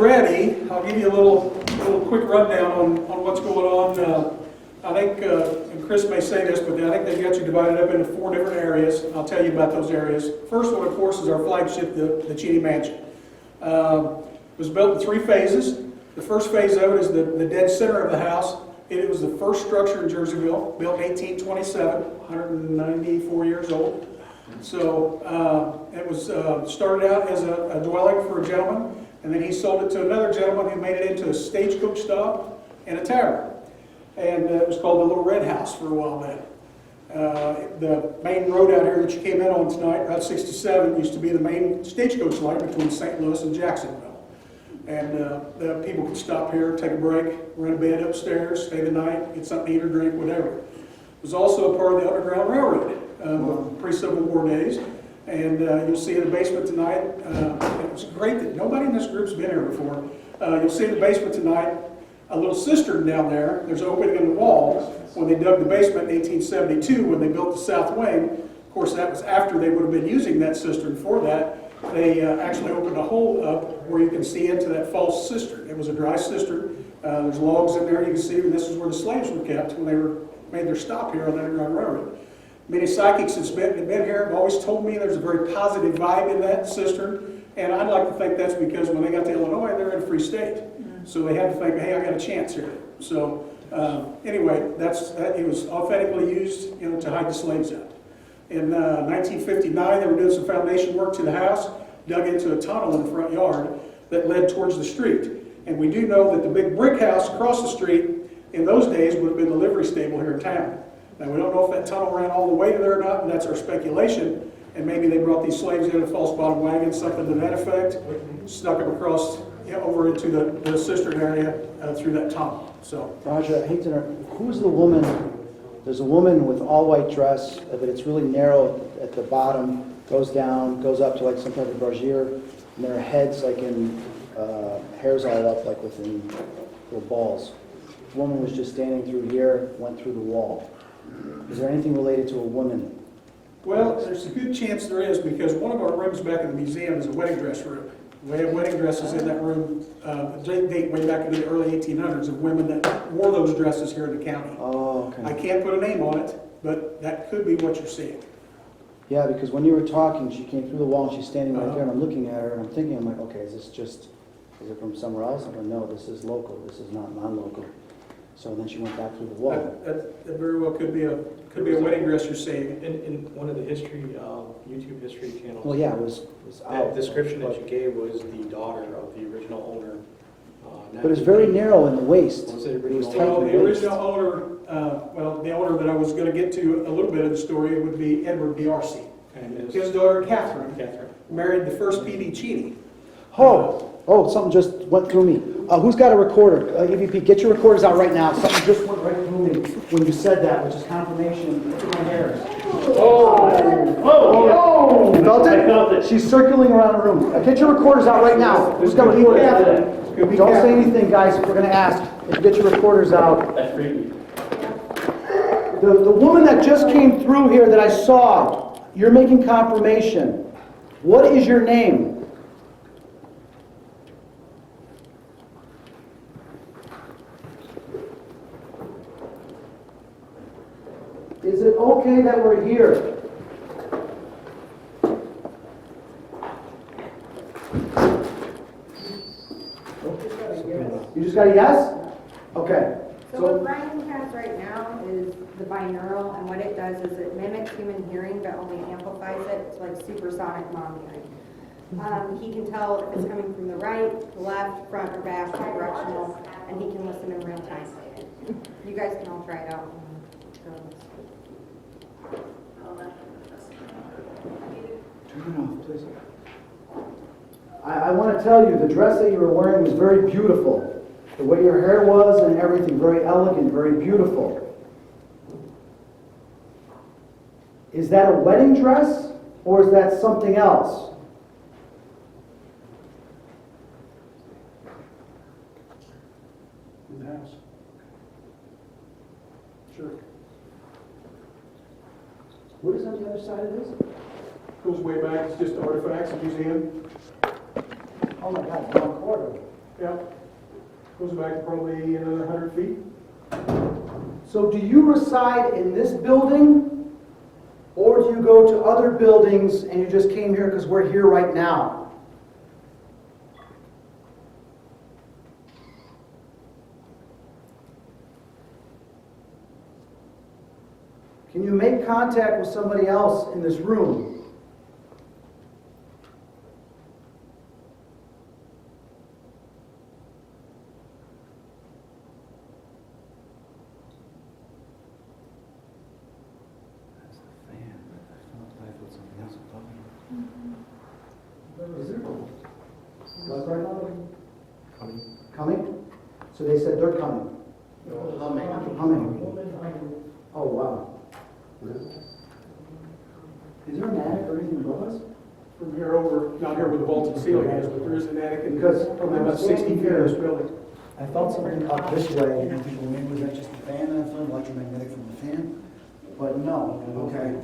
ready, I'll give you a little quick rundown on what's going on. I think, and Chris may say this, but I think they've got you divided up into 4 different areas. I'll tell you about those areas. First one, of course, is our flagship, the Cheney Mansion. It was built in 3 phases. The first phase of it is the dead center of the house. It was the first structure in Jerseyville, built in 1827, 194 years old. So it was started out as a dwelling for a gentleman, and then he sold it to another gentleman who made it into a stagecoach stop and a tavern. And it was called the Little Red House for a while then. The main road out here that you came in on tonight, Route 67, used to be the main stagecoach line between St. Louis and Jacksonville. And the people could stop here, take a break, rent a bed upstairs, stay the night, get something to eat or drink, whatever. It was also a part of the Underground Railroad, pre-Civil War days. And you'll see in the basement tonight, it was great that nobody in this group's been here before. You'll see in the basement tonight a little cistern down there. There's an opening in the wall. When they dug the basement in 1872, when they built the south wing, of course that was after they would have been using that cistern for that. They actually opened a hole up where you can see into that false cistern. It was a dry cistern. There's logs in there you can see, and this is where the slaves were kept when they made their stop here on the Underground Railroad. Many psychics that's been here have always told me there's a very positive vibe in that cistern, and I'd like to think that's because when they got to Illinois, they're in a free state. So they had to think, hey, I got a chance here. So anyway, it was authentically used, to hide the slaves out. In 1959, they were doing some foundation work to the house, dug into a tunnel in the front yard that led towards the street. And we do know that the big brick house across the street in those days would have been the livery stable here in town. Now, we don't know if that tunnel ran all the way to there or not, and that's our speculation. And maybe they brought these slaves in a false bottom wagon, something to that effect, stuck them across, over into the cistern area through that tunnel. So, Roger, I hate to interrupt. Who's the woman? There's a woman with all white dress, but it's really narrow at the bottom, goes down, goes up to like some type of brassiere, and their heads like in hairs all up like within little balls. The woman was just standing through here, went through the wall. Is there anything related to a woman? well, there's a good chance there is, because one of our rooms back in the museum is a wedding dress room. We have wedding dresses in that room, date way back into the early 1800s of women that wore those dresses here in the county. Oh, okay. I can't put a name on it, but that could be what you're seeing. Yeah, because when you were talking, she came through the wall and she's standing right there, and I'm looking at her and I'm thinking, I'm like, okay, is it from somewhere else? I'm like, no, this is local, this is not non-local. So then she went back through the wall. That very well could be a wedding dress you're seeing. In one of the history, YouTube history channels. Well, yeah, it was out. The description that you gave was the daughter of the original owner. But it's very narrow in the waist. Was it It was original? tight Well, in the the waist. original owner, the owner that I was going to get to a little bit of the story would be Edward D'Arcy. And His daughter Catherine Catherine. married the first P.D. Cheney. Oh, something just went through me. Who's got a recorder? EVP, get your recorders out right now. Something just went right through me when you said that, which is confirmation to my hairs. Oh! You felt it? I felt it. She's circling around the room. Get your recorders out right now. Who's got recorders? Don't say anything, guys, if we're going to ask. If you get your recorders out. That's freaky. The woman that just came through here that I saw, you're making confirmation. What is your name? Is it okay that we're here? You just got a yes? Okay. So what Brian has right now is the binaural, and what it does is it mimics human hearing but only amplifies it. It's like supersonic mom hearing. He can tell if it's coming from the right, the left, front, or back, directional, and he can listen in real time. You guys can all try it out. Turn it off, please. I want to tell you, the dress that you were wearing was very beautiful. The way your hair was and everything, very elegant, very beautiful. Is that a wedding dress, or is that something else? In the house. Sure. What is on the other side of this? Goes way back. It's just artifacts, a museum. Oh my God, it's 1/4. Yeah. Goes back probably another 100 feet. So do you reside in this building, or do you go to other buildings and you just came here because we're here right now? Can you make contact with somebody else in this room? That's the fan, but I felt like I put something else above me. Is there? What's right now? Coming? So they said they're coming. Humming. Oh, wow. Is there an attic or anything above us? From here over, not here where the vaulted ceiling is, but there is an attic and Because probably about 60 feet in this building. I felt something up this way, and I'm thinking, well, maybe was that just the fan that I felt, electromagnetic from the fan? But no, okay.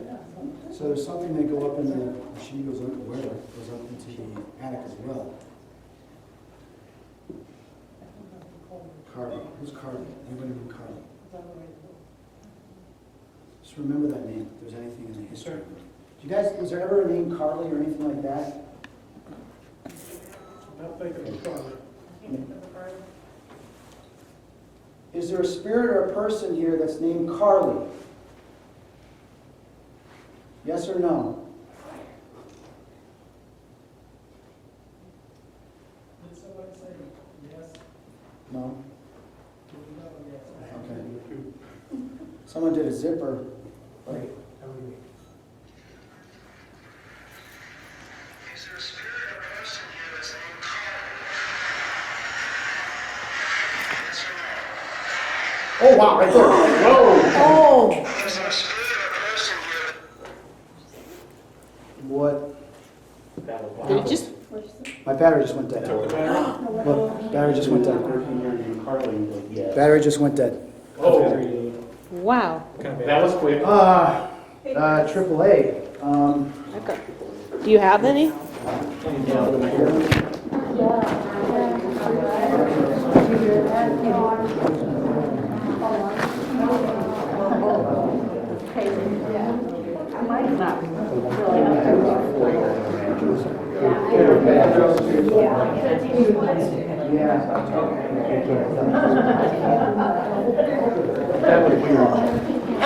So there's something that go up in the, she goes up, where, goes up into the attic as well. Carly, who's Carly? Anybody know Carly? Just remember that name, if there's anything in the history. Do you guys, was there ever a name Carly or anything like that? Not thinking of Charlie. Is there a spirit or a person here that's named Carly? Yes or no? Did somebody say yes? No? No, yes. Okay. Someone did a zipper. Right. Is there a spirit or person here that's named Carly? Yes or no? Oh, wow, right there. Whoa! Is there a spirit or person here? What? Did it just, My battery just went dead. Look, battery just went dead. Battery just went dead. wow. That was quick. AAA. Okay. Do you have any?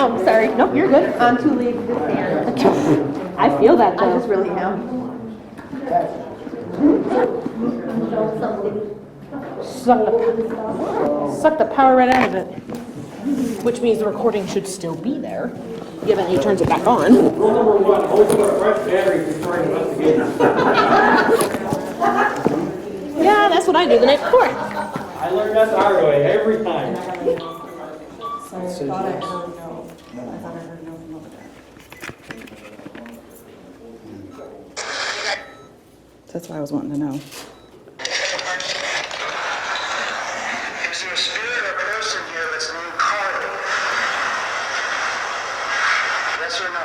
Oh, I'm sorry. Nope, you're good. I'm too late for this fan. I feel that I though. just really am. Suck the power right out of it. Which means the recording should still be there, given he turns it back on. Rule number one, always put a fresh battery before you investigate. Yeah, that's what I do the night before. I learned that the hard way every time. So I thought I heard no. I thought I heard no from over there. That's why I was wanting to know. Is there a spirit or person here that's named Carly? Yes or no?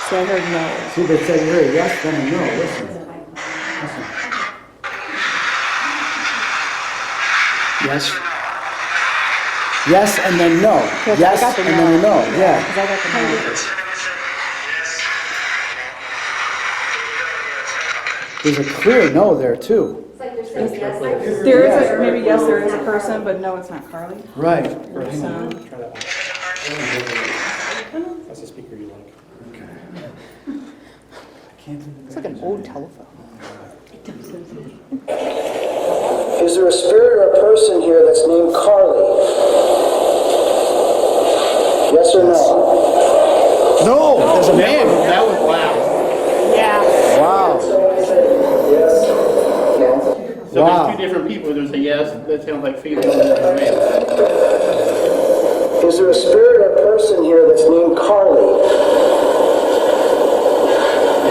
So I heard no. See, they said here, yes, then a no. Listen. Yes. Yes, and then no. Yes, Yes, I got the and then a no. Yeah. Because I got the no. Yes. There's a clear no there, too. It's like they're saying yes. There is a, maybe yes, there is a person, but no, it's not Carly. Right. It's, Try that one. That's the speaker you like. It's like an old telephone. Is there a spirit or a person here that's named Carly? Yes or no? No, there's a man. That was loud. Yeah. Wow. So Wow. there's two different people. There's a yes, that sounds like female, and there's a male. Is there a spirit or person here that's named Carly?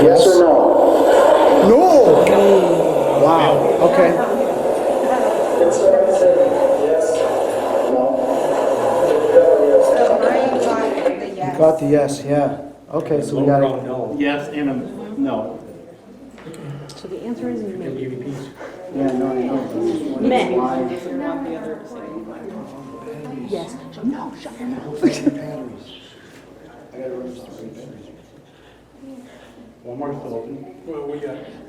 Yes or no? No. Wow. Okay. So Brian got the yes. Got the yes. Yeah. Okay. So we got it. Yes and a no. So the answer is Can maybe. you repeat? Yeah, no, I know. Men. Why? If you want the other to say. Yes. No, shut your mouth. Batteries. I gotta run this through batteries. One more still open. Well,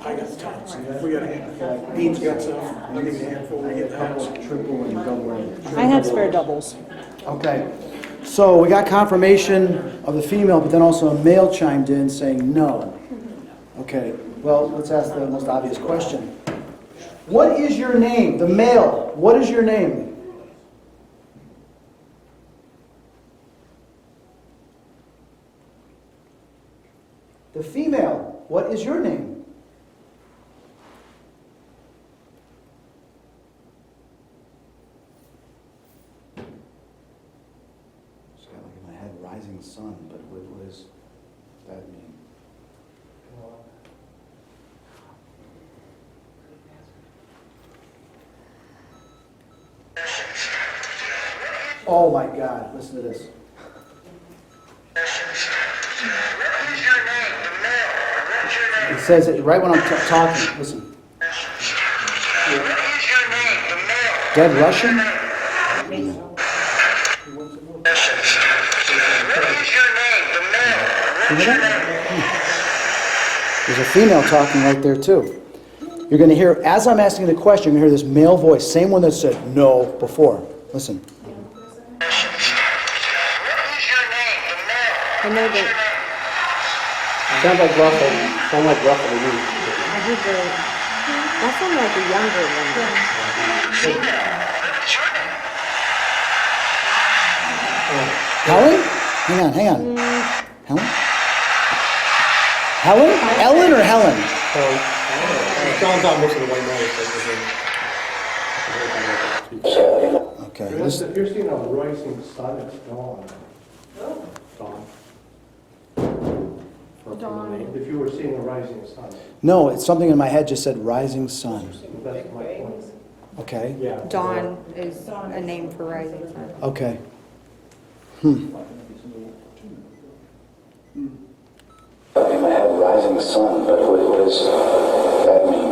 I got tons. We got a handful. Dean's got some. I'll give you a handful when we get the house. Triple and double. I have spare doubles. Okay, so we got confirmation of the female, but then also a male chimed in saying no. Okay, well, let's ask the most obvious question. What is your name? The male, what is your name? The female, what is your name? Just got like in my head, rising sun, but what does that mean? Oh my God, listen to this. What is your name? The male. What's your name? It says it right when I'm talking, listen. What is your name? The male. Dead Russian? What is your name? The male. What's your name? There's a female talking right there too. You're going to hear, as I'm asking the question, you're going to hear this male voice, same one that said no before. Listen. What is your name? The male. I know that. Sounds like Russell. Sound like Russell to me. I heard the. That sounded like a younger one. What's your name? Helen? Hang on. Helen? Helen? Ellen or Helen? Sounds out most of the white noise. Okay. If you're seeing a rising sun, it's dawn. Dawn. Dawn. If you were seeing a rising sun, No, it's something in my head just said rising sun. that's my point. Okay. Yeah. Dawn is a name for rising sun. Okay. In my head, rising sun, but what does that mean?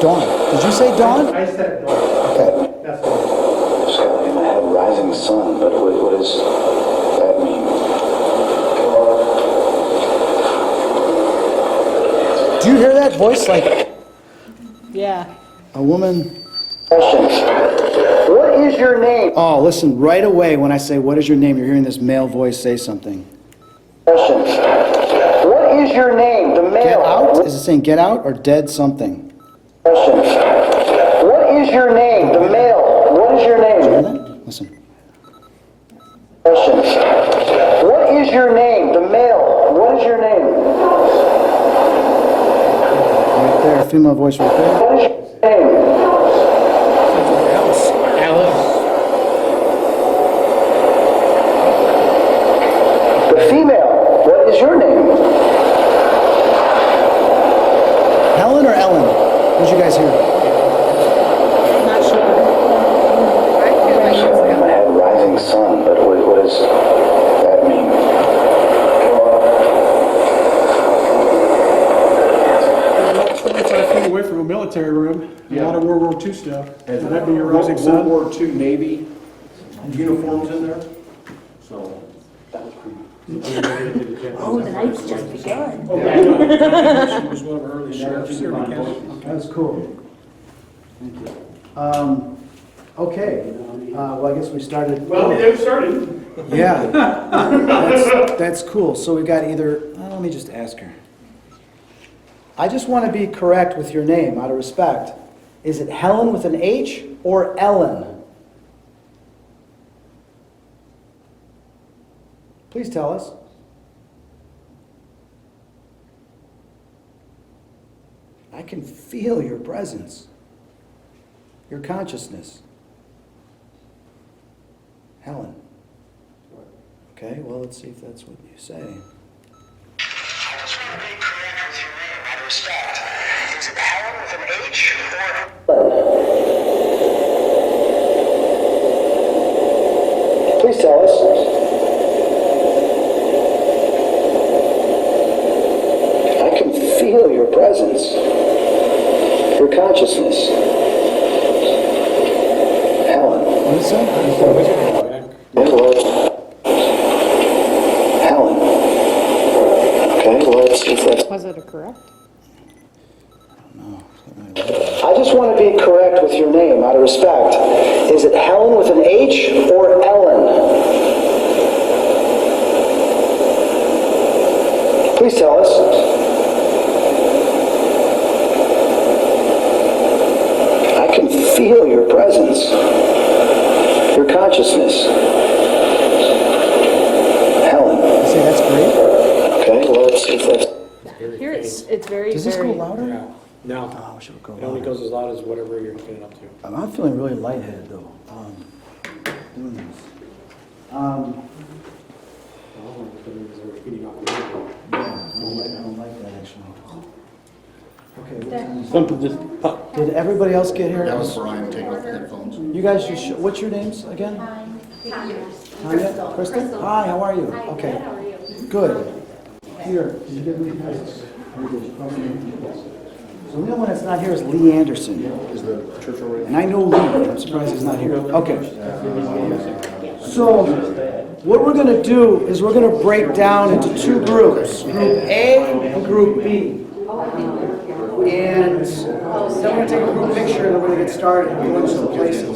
Dawn. Did you say dawn? I said dawn. Okay. That's what Just got in my head, rising sun, but what does that mean? Do you hear that voice like Yeah. a woman? What is your name? Oh, listen, right away when I say, what is your name, you're hearing this male voice say something. What is your name? The male. Get out? Is it saying get out or dead something? What is your name? The male. What is your Hear name? that? Listen. What is your name? The male. What is your name? Right there, female voice right there. What is your name? The female. What is your name? Helen or Ellen? What did you guys hear? Not sure. In my head, rising sun, but what does that mean? It's 5 feet away from a military room, a lot of World War II stuff. So that'd be your rising World sun. War II Navy uniforms in there, so that was creepy. Oh, the night's just begun. She was one of our early sheriffs here in the county. That was cool. Thank you. Okay, well, I guess we started. Well, we did started. Yeah, that's cool. So we got either, let me just ask her. I just want to be correct with your name, out of respect. Is it Helen with an H or Ellen? Please tell us. I can feel your presence, your consciousness. Helen. Okay, well, let's see if that's what you say. I just want to be correct with your name, out of respect. Is it Helen with an H or... Please tell us. presence, your consciousness. Helen. What is that? Yeah, well, Helen. Okay, well, it's that. Was it a correct? I just want to be correct with your name, out of respect. Is it Helen with an H or Ellen? Please tell us. I can feel your presence, your consciousness. Helen. See, that's great. Okay, well, it's that. Here it's very, Does this go very. louder? No, Oh, I wish it would go it only louder. goes as loud as whatever you're getting up to. I'm feeling really lightheaded though, doing this. Oh, because they're feeding off the radio. Yeah, I don't like that actually. Okay, what time is it? Something just pop. Did everybody else get here? That was Brian, take off the headphones. You guys just, what's your names again? Tanya? Kristen? Hi, how are you? Okay. Good. Here, did you give me this? So the only one that's not here is Lee Anderson. Is the church already? And I know Lee, but I'm surprised he's not here. Okay. So what we're going to do is we're going to break down into two groups, Group A and Group B. And then we're going to take a group picture and then we're going to get started and go into some places.